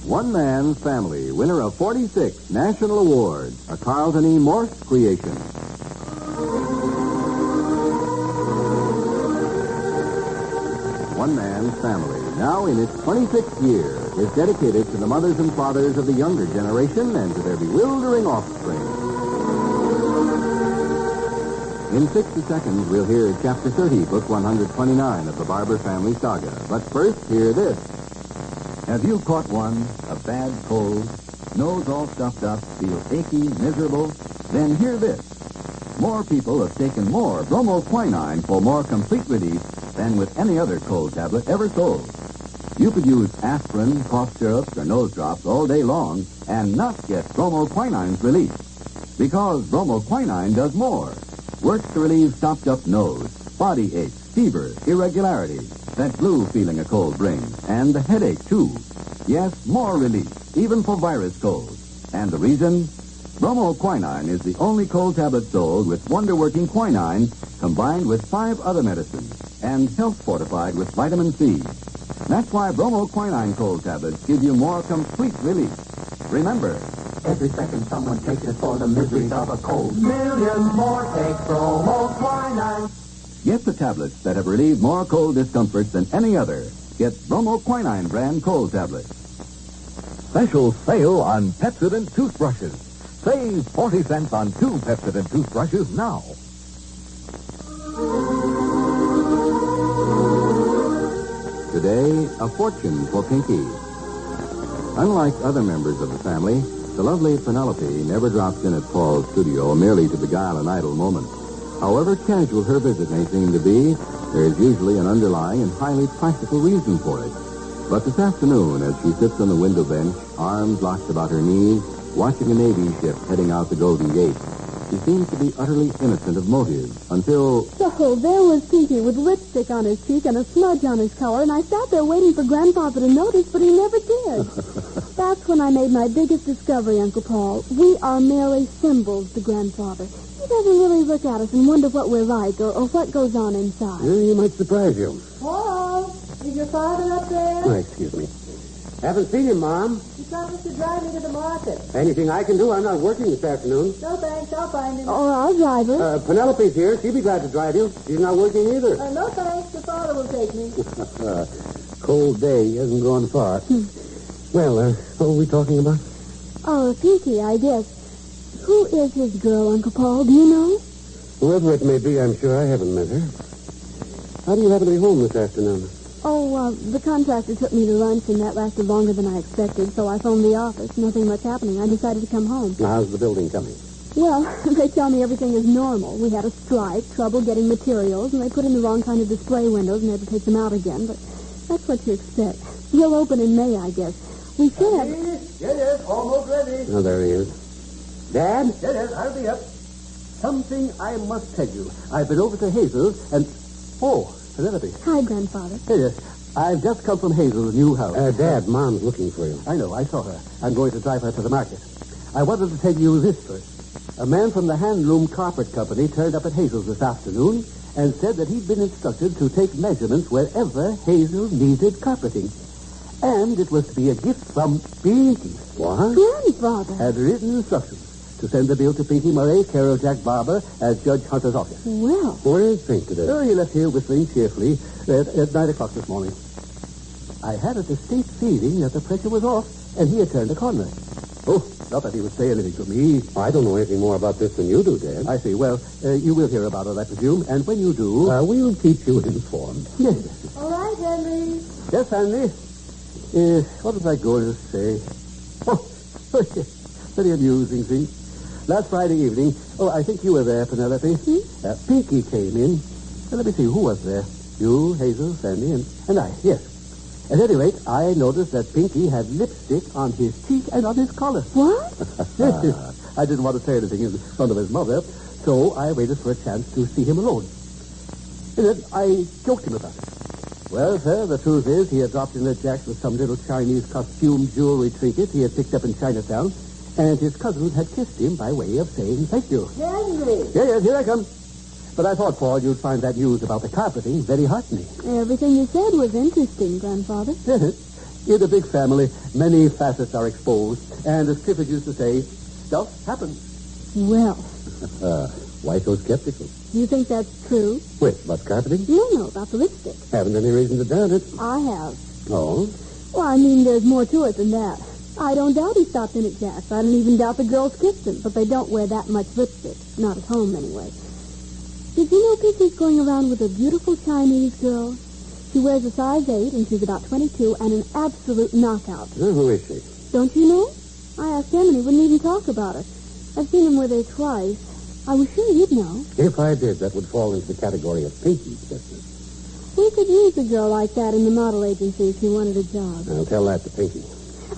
One Man Family, winner of 46 national awards, a Carlton E. Morse creation. One Man's Family, now in its 26th year, is dedicated to the mothers and fathers of the younger generation and to their bewildering offspring. In 60 seconds, we'll hear Chapter 30, Book 129 of the Barbour family saga. But first, hear this. Have you caught one? A bad cold? Nose all stuffed up? Feel achy, miserable? Then hear this. More people have taken more bromoquinine for more complete relief than with any other cold tablet ever sold. You could use aspirin, cough syrups, or nose drops all day long and not get bromoquinine's relief. Because bromoquinine does more. Works to relieve stopped-up nose, body aches, fever, irregularity, that blue feeling a cold brings, and the headache, too. Yes, more relief, even for virus colds. And the reason? Bromoquinine is the only cold tablet sold with wonder-working quinine combined with 5 other medicines and health-fortified with vitamin C. That's why bromoquinine cold tablets give you more complete relief. Remember, every second someone takes it for the miseries of a cold. Millions more take bromoquinine. get the tablets that have relieved more cold discomforts than any other. Get bromoquinine brand cold tablets. Special sale on Pepsodent toothbrushes. Save 40 cents on 2 Pepsodent toothbrushes now. Today, a fortune for Pinky. Unlike other members of the family, the lovely Penelope never drops in at Paul's studio merely to beguile an idle moment. However casual her visit may seem to be, there is usually an underlying and highly practical reason for it. But this afternoon, as she sits on the window bench, arms locked about her knees, watching a Navy ship heading out the Golden Gate, she seems to be utterly innocent of motive until... So there was Pinky with lipstick on his cheek and a smudge on his collar, and I sat there waiting for Grandfather to notice, but he never did. That's when I made my biggest discovery, Uncle Paul. We are merely symbols to Grandfather. He doesn't really look at us and wonder what we're like or what goes on inside. He might surprise you. Paul, is your father up there? Oh, excuse me. Haven't seen him, Mom. He promised to drive me to the market. Anything I can do? I'm not working this afternoon. No, thanks. I'll find him. Oh, I'll drive her. Penelope's here. She'll be glad to drive you. She's not working either. No, thanks. Your father will take me. Cold day. He hasn't gone far. Well, what were we talking about? Oh, Pinky, I guess. Who is his girl, Uncle Paul? Do you know? Whoever it may be, I'm sure I haven't met her. How do you happen to be home this afternoon? Oh, the contractor took me to lunch, and that lasted longer than I expected, so I phoned the office. Nothing much happening. I decided to come home. Now, how's the building coming? Well, they tell me everything is normal. We had a strike, trouble getting materials, and they put in the wrong kind of display windows and had to take them out again, but that's what you expect. We'll open in May, I guess. We said... Yes, almost ready. Oh, there he is. Dad? Yes, I'll be up. Something I must tell you. I've been over to Hazel's and... Oh, Penelope. Hi, Grandfather. Yes, I've just come from Hazel's new house. Dad, Mom's looking for you. I know, I saw her. I'm going to drive her to the market. I wanted to tell you this first. A man from the Handloom Carpet Company turned up at Hazel's this afternoon and said that he'd been instructed to take measurements wherever Hazel needed carpeting. And it was to be a gift from Pinky. What? Grandfather. Had written instructions to send the bill to Pinky Murray, care of Jack Barbour, at Judge Hunter's office. Well. Where is Pink today? Oh, he left here whistling cheerfully at 9 o'clock this morning. I had a distinct feeling that the pressure was off, and he had turned a corner. Oh, not that he would say anything to me. I don't know anything more about this than you do, Dad. I see. Well, you will hear about it, I presume, and when you do... we'll keep you informed. Yes. All right, Henry. Yes, Fanny. What was I going to say? Oh, very amusing thing. Last Friday evening, I think you were there, Penelope. Pinky came in. Let me see, who was there? You, Hazel, Fanny, and I, yes. At any rate, I noticed that Pinky had lipstick on his cheek and on his collar. What? I didn't want to say anything in front of his mother, so I waited for a chance to see him alone. And then I joked him about it. Well, sir, the truth is he had dropped in at Jack's with some little Chinese costume jewelry trinket he had picked up in Chinatown, and his cousins had kissed him by way of saying thank you. Henry. Yes, here I come. But I thought, Paul, you'd find that news about the carpeting very heartening. Everything you said was interesting, Grandfather. In a big family, many facets are exposed. And as Clifford used to say, stuff happens. Well, Why so skeptical? do you think that's true? Wait, about carpeting? No, about the lipstick. Haven't any reason to doubt it. I have. Oh? Well, I mean, there's more to it than that. I don't doubt he stopped in at Jack's. I don't even doubt the girls kissed him, but they don't wear that much lipstick. Not at home, anyway. Did you know Pinky's going around with a beautiful Chinese girl? She wears a size 8, and she's about 22, and an absolute knockout. Who is she? Don't you know? I asked him, and he wouldn't even talk about her. I've seen him with her twice. I was sure you'd know. If I did, that would fall into the category of Pinky's business. We could use a girl like that in the model agency if she wanted a job. I'll tell that to Pinky.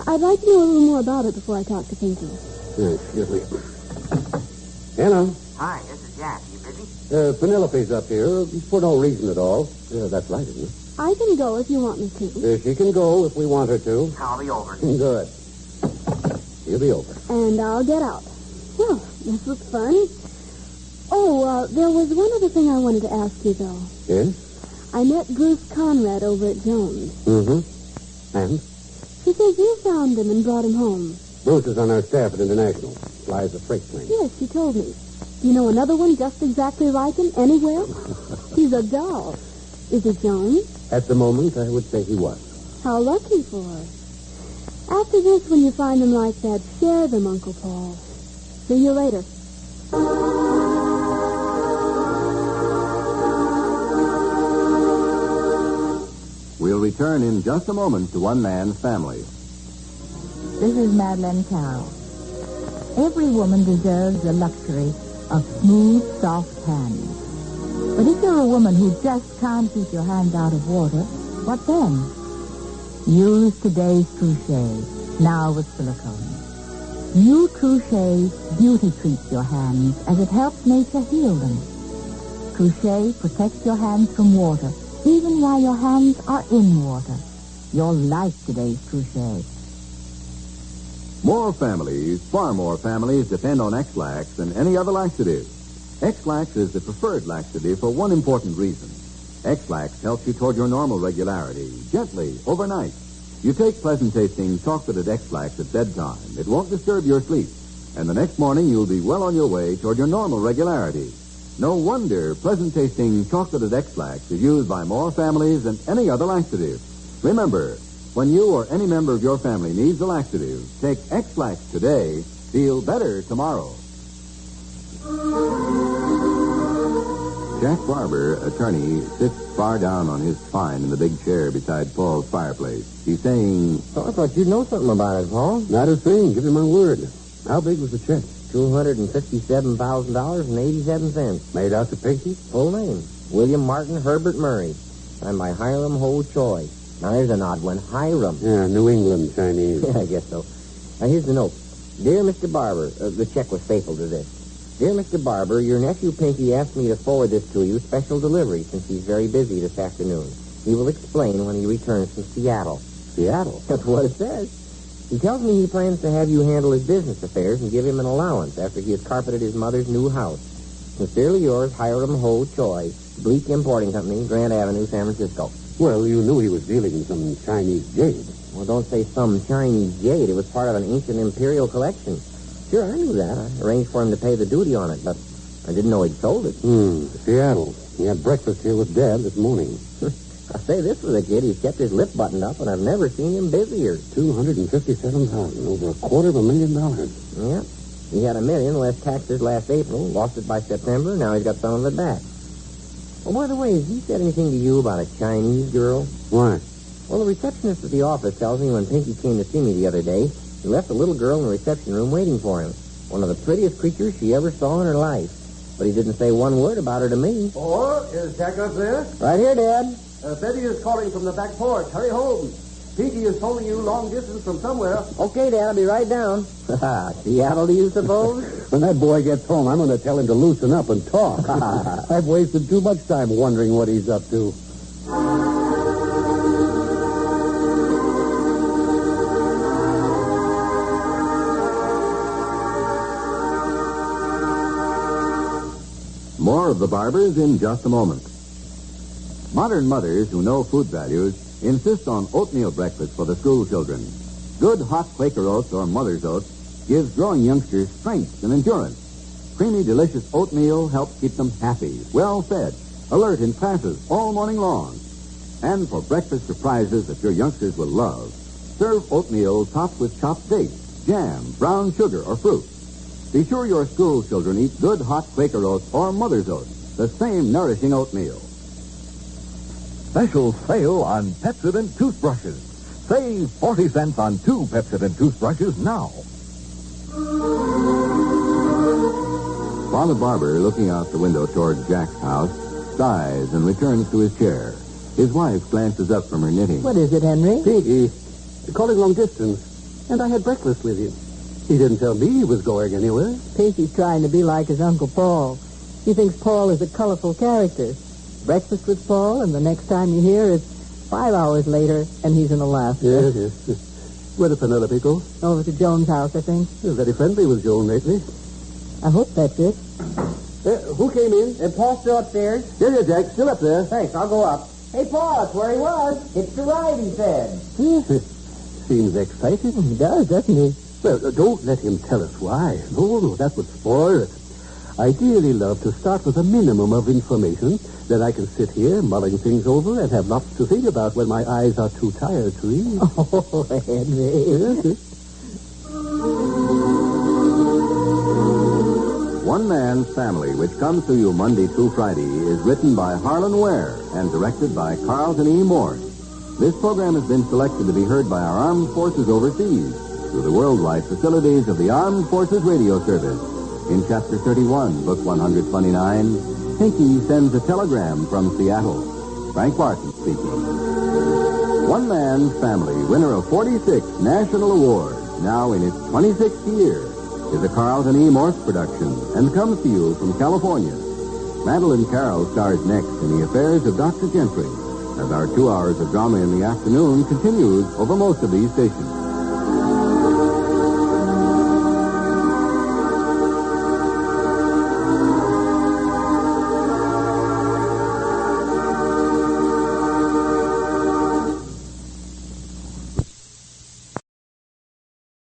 I'd like to know a little more about it before I talk to Pinky. Excuse me. Hello. Hi, this is Jack. You busy? Penelope's up here for no reason at all. That's right, isn't it? I can go if you want me to. She can go if we want her to. I'll be over. Good. She'll be over. And I'll get out. Well, this looks fun. Oh, there was one other thing I wanted to ask you, though. Yes? I met Bruce Conrad over at Jones. Mm-hmm. And? She says you found him and brought him home. Bruce is on our staff at International. Flies a freight plane. Yes, she told me. Do you know another one just exactly like him anywhere? He's a doll. Is it Jones? At the moment, I would say he was. How lucky for her. After this, when you find them like that, share them, Uncle Paul. See you later. We'll return in just a moment to One Man's Family. This is Madeleine Carroll. Every woman deserves the luxury of smooth, soft hands. But if you're a woman who just can't keep your hands out of water, what then? Use today's Trouche, now with silicone. New Trouche beauty treats your hands as it helps nature heal them. Trouche protects your hands from water, even while your hands are in water. You'll like today's Trouche. More families, far more families, depend on X-Lax than any other laxative. X-Lax is the preferred laxative for one important reason. X-Lax helps you toward your normal regularity, gently, overnight. You take pleasant-tasting chocolated X-Lax at bedtime. It won't disturb your sleep. And the next morning, you'll be well on your way toward your normal regularity. No wonder pleasant-tasting chocolated X-Lax is used by more families than any other laxative. Remember, when you or any member of your family needs a laxative, take X-Lax today, feel better tomorrow. Jack Barbour, attorney, sits far down on his spine in the big chair beside Paul's fireplace. He's saying... Oh, I thought you'd know something about it, Paul. Not a thing. Give me my word. How big was the check? $257,000.87. Made out to Pinky? Full name, William Martin Herbert Murray. Signed by Hiram Ho Choi. Now, here's an odd one. Hiram. Yeah, New England Chinese. Yeah, I guess so. Now, here's the note. Dear Mr. Barbour, the check was faithful to this. Dear Mr. Barbour, your nephew Pinky asked me to forward this to you, special delivery, since he's very busy this afternoon. He will explain when he returns from Seattle. Seattle? That's what it says. He tells me he plans to have you handle his business affairs and give him an allowance after he has carpeted his mother's new house. Sincerely yours, Hiram Ho Choi, Bleak Importing Company, Grand Avenue, San Francisco. Well, you knew he was dealing in some Chinese jade. Well, don't say some Chinese jade. It was part of an ancient imperial collection. Sure, I knew that. I arranged for him to pay the duty on it, but I didn't know he'd sold it. Seattle. He had breakfast here with Dad this morning. I say, this was a kid. He's kept his lip buttoned up, and I've never seen him busier. $257,000, over $250,000. Yeah. He had $1 million, less taxes last April, lost it by September, now he's got some of it back. Oh, by the way, has he said anything to you about a Chinese girl? Why? Well, the receptionist at the office tells me when Pinky came to see me the other day, he left a little girl in the reception room waiting for him. One of the prettiest creatures she ever saw in her life. But he didn't say one word about her to me. Oh, is Jack up there? Right here, Dad. Betty is calling from the back porch. Hurry home. Pinky is phoning you long distance from somewhere. Okay, Dad, I'll be right down. Seattle, do you suppose? When that boy gets home, I'm going to tell him to loosen up and talk. I've wasted too much time wondering what he's up to. More of the Barbours in just a moment. Modern mothers who know food values Insist on oatmeal breakfast for the school children. Good hot Quaker oats or Mother's Oats gives growing youngsters strength and endurance. Creamy, delicious oatmeal helps keep them happy, well-fed, alert in classes all morning long. And for breakfast surprises that your youngsters will love, serve oatmeal topped with chopped dates, jam, brown sugar, or fruit. Be sure your school children eat good hot Quaker Oats or Mother's Oats, the same nourishing oatmeal. Special sale on Pepsodent toothbrushes. Save 40 cents on 2 Pepsodent toothbrushes now. Father Barbour, looking out the window toward Jack's house, sighs and returns to his chair. His wife glances up from her knitting. What is it, Henry? Pinky, calling long distance, and I had breakfast with him. He didn't tell me he was going anywhere. Pinky's trying to be like his Uncle Paul. He thinks Paul is a colorful character. Breakfast with Paul, and the next time you hear is 5 hours later, and he's in Alaska. Yes. Where did Penelope go? Over to Joan's house, I think. You're very friendly with Joan lately. I hope that's it. Who came in? Paul's still upstairs? Here, Jack. Still up there. Thanks, I'll go up. Hey, Paul, that's where he was. It's arrived, he said. Seems excited. He does, doesn't he? Well, don't let him tell us why. No, that would spoil it. I dearly love to start with a minimum of information. Then I can sit here mulling things over and have lots to think about when my eyes are too tired to read. Oh, Henry. One Man's Family, which comes to you Monday through Friday, is written by Harlan Ware and directed by Carlton E. Morse. This program has been selected to be heard by our armed forces overseas through the worldwide facilities of the Armed Forces Radio Service. In Chapter 31, Book 129, Pinky sends a telegram from Seattle. Frank Barton speaking. One Man's Family, winner of 46 national awards, now in its 26th year, is a Carlton E. Morse production and comes to you from California. Madeline Carroll stars next in the affairs of Dr. Gentry, as our 2 hours of drama in the afternoon continues over most of these stations.